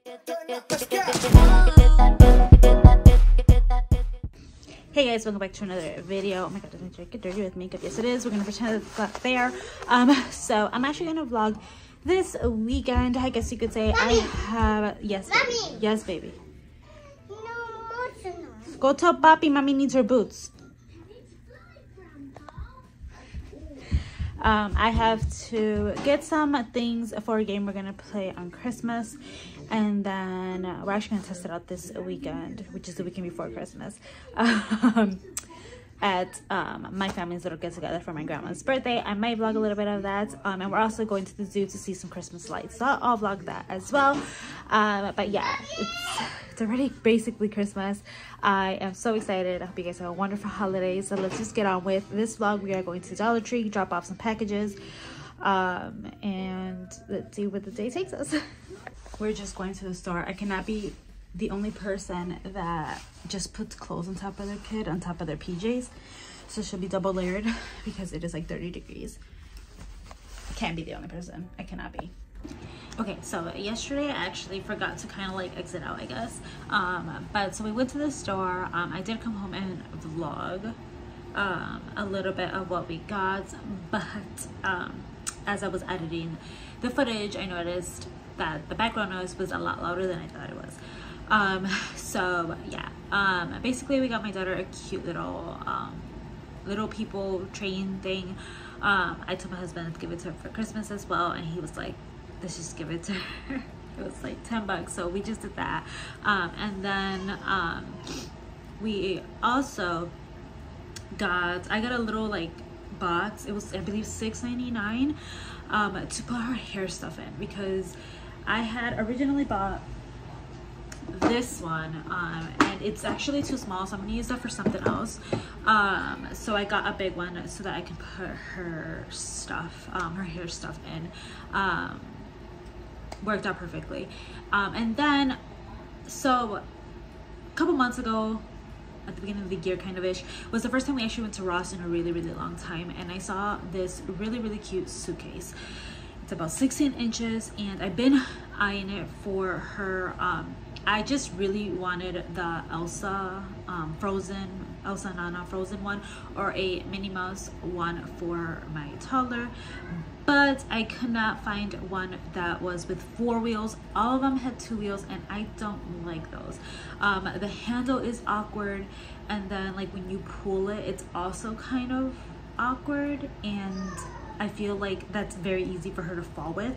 Hey guys, welcome back to another video. Oh my god, doesn't it get dirty with makeup? Yes it is. We're gonna pretend it's not there. So I'm actually gonna vlog this weekend, I guess you could say. Mommy. I have, yes baby. Yes baby. No, emotional. Go tell Papi mommy needs her boots. I have to get some things for a game we're gonna play on Christmas, and then we're actually gonna test it out this weekend, which is the weekend before Christmas, at my family's little get together for my grandma's birthday. I might vlog a little bit of that, and we're also going to the zoo to see some Christmas lights, so I'll vlog that as well. But yeah, it's already basically Christmas. I am so excited. I hope you guys have a wonderful holiday. So let's just get on with this vlog. We are going to Dollar Tree, drop off some packages, and let's see where the day takes us. We're just going to the store. I cannot be the only person that just puts clothes on top of their kid, on top of their PJs. So she'll be double layered because it is like 30 degrees. I can't be the only person. I cannot be. Okay, so yesterday I actually forgot to kind of like exit out, I guess. But so we went to the store. I did come home and vlog a little bit of what we got, but as I was editing the footage, I noticed that the background noise was a lot louder than I thought it was. So yeah, basically we got my daughter a cute little little people train thing. I told my husband to give it to her for Christmas as well, and he was like, let's just give it to her. It was like 10 bucks, so we just did that. And then we also I got a little like box. It was, I believe, $6.99 to put her hair stuff in, because I had originally bought this one, and it's actually too small, so I'm gonna use that for something else. So I got a big one so that I can put her stuff, her hair stuff in. Worked out perfectly. And then, so a couple months ago, at the beginning of the year kind of ish, was the first time we actually went to Ross in a really long time, and I saw this really cute suitcase. It's about 16 inches, and I've been eyeing it for her. I just really wanted the Elsa Nana Frozen one, or a Minnie Mouse one for my toddler, but I could not find one that was with 4 wheels. All of them had 2 wheels, and I don't like those. The handle is awkward, and then like when you pull it, it's also kind of awkward, and I feel like that's very easy for her to fall with.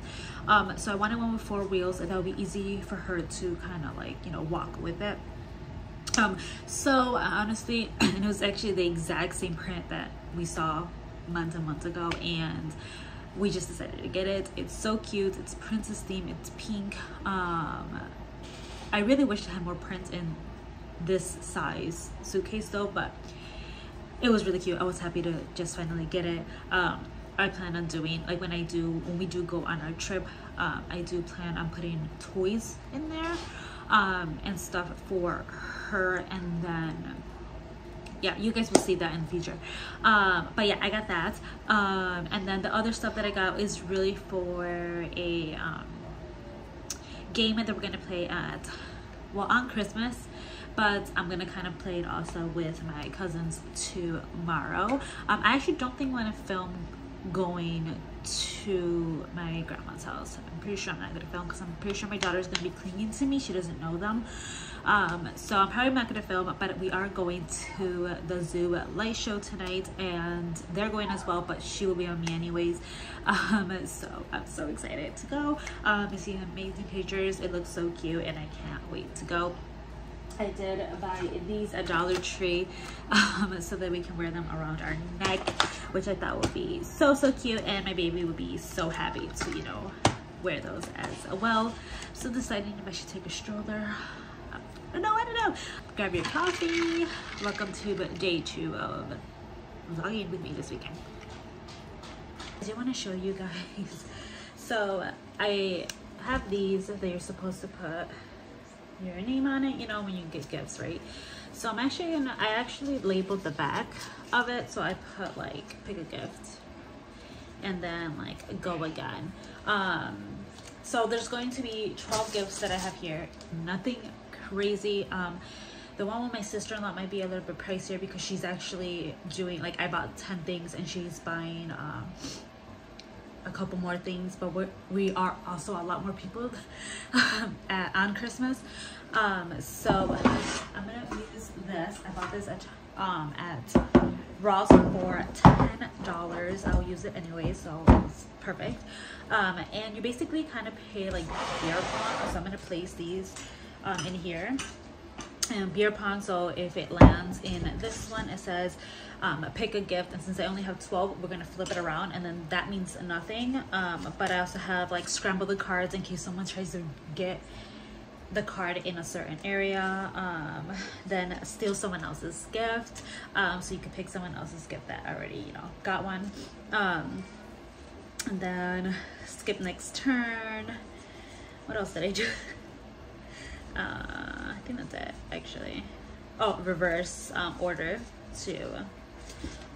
So I wanted one with 4 wheels, and that would be easy for her to kind of like, you know, walk with it. So honestly, and it was actually the exact same print that we saw months and months ago, and we just decided to get it. It's so cute. It's princess theme. It's pink. I really wish I had more prints in this size suitcase though, but it was really cute. I was happy to just finally get it. I plan on doing, like when we do go on our trip, I do plan on putting toys in there, and stuff for her, and then yeah, you guys will see that in the future. But yeah, I got that. And then the other stuff that I got is really for a game that we're gonna play at, well, on Christmas, but I'm gonna kind of play it also with my cousins tomorrow. I actually don't think I'm gonna film going to my grandma's house. I'm pretty sure I'm not gonna film, because I'm pretty sure my daughter's gonna be clinging to me. She doesn't know them. So I'm probably not gonna film, but we are going to the zoo light show tonight, and they're going as well, but she will be on me anyways. So I'm so excited to go. I'm seeing amazing pictures. It looks so cute, and I can't wait to go. I did buy these at Dollar Tree, so that we can wear them around our neck, which I thought would be so cute, and my baby would be so happy to, you know, wear those as well. So deciding if I should take a stroller. I don't know. Grab your coffee. Welcome to day 2 of vlogging with me this weekend. I do want to show you guys. So I have these that you're supposed to put your name on it, you know, when you get gifts, right? So I actually labeled the back of it, so I put like pick a gift and then like go again. So there's going to be 12 gifts that I have here. Nothing crazy. The one with my sister-in-law might be a little bit pricier because she's actually doing, like, I bought 10 things and she's buying a couple more things, but we are also a lot more people on Christmas. So I'm gonna use this. I bought this at Ross for $10. I'll use it anyway, so it's perfect. And you basically kind of pay like beer pong. So I'm gonna place these in here. And beer pong, so if it lands in this one, it says pick a gift, and since I only have 12, we're gonna flip it around, and then that means nothing. But I also have like scramble the cards in case someone tries to get the card in a certain area, then steal someone else's gift, so you can pick someone else's gift that already, you know, got one. And then skip next turn. What else did I do? I think that's it, actually. Oh, reverse order too.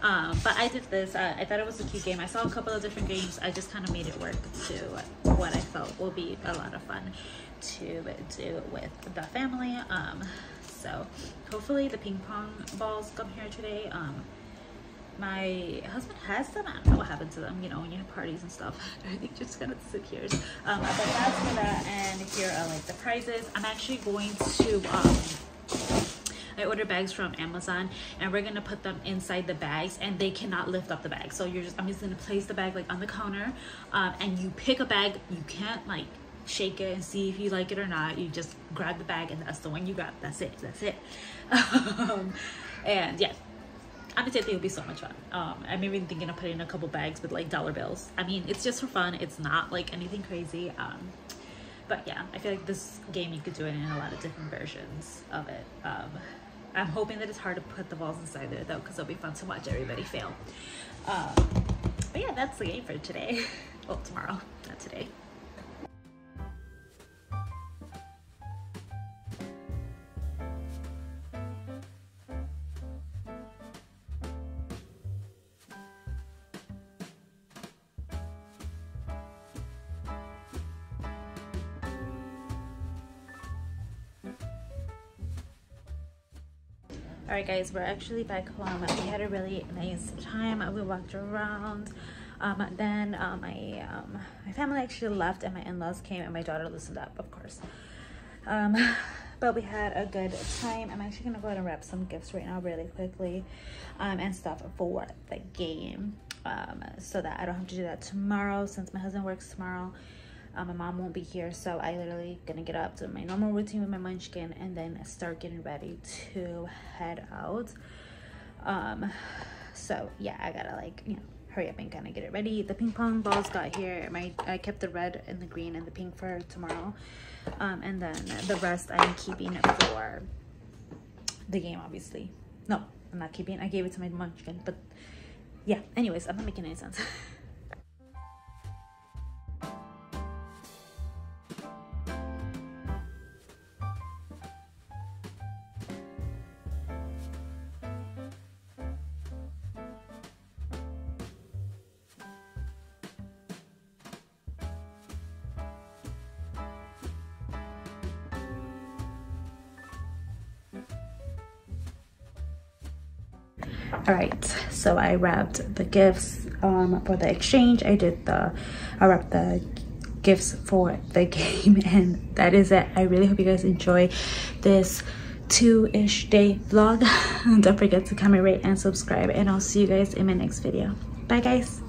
But I did this. I thought it was a cute game. I saw a couple of different games. I just kind of made it work to what I felt will be a lot of fun to do with the family. So hopefully the ping pong balls come here today. My husband has them. I don't know what happened to them, you know, when you have parties and stuff. I think just kind of disappears. But that's for that, and here are like the prizes. I'm actually going to I ordered bags from Amazon, and we're gonna put them inside the bags, and they cannot lift up the bag. So I'm just gonna place the bag like on the counter, and you pick a bag. You can't like shake it and see if you like it or not. You just grab the bag, and that's the one you got. That's it. And yeah, honestly, I think it'll be so much fun. I'm even thinking of putting a couple bags with like dollar bills. I mean, it's just for fun. It's not like anything crazy. But yeah, I feel like this game, you could do it in a lot of different versions of it. I'm hoping that it's hard to put the balls inside there though, because it'll be fun to watch everybody fail. But yeah, that's the game for today. Well, tomorrow, not today. All right, guys, we're actually back home. We had a really nice time. We walked around. Then my family actually left, and my in-laws came, and my daughter listened up, of course. But we had a good time. I'm actually gonna go ahead and wrap some gifts right now really quickly, and stuff for the game, so that I don't have to do that tomorrow since my husband works tomorrow. My mom won't be here, so I literally gonna get up to my normal routine with my munchkin and then start getting ready to head out. So yeah, I gotta, like, you know, hurry up and kind of get it ready. The ping pong balls got here. I kept the red and the green and the pink for tomorrow, and then the rest I'm keeping for the game, obviously. No, I'm not keeping. I gave it to my munchkin, but yeah, anyways, I'm not making any sense. All right, so I wrapped the gifts for the exchange. I wrapped the gifts for the game, and that is it. I really hope you guys enjoy this 2-ish day vlog. Don't forget to comment, rate, and subscribe, and I'll see you guys in my next video. Bye, guys.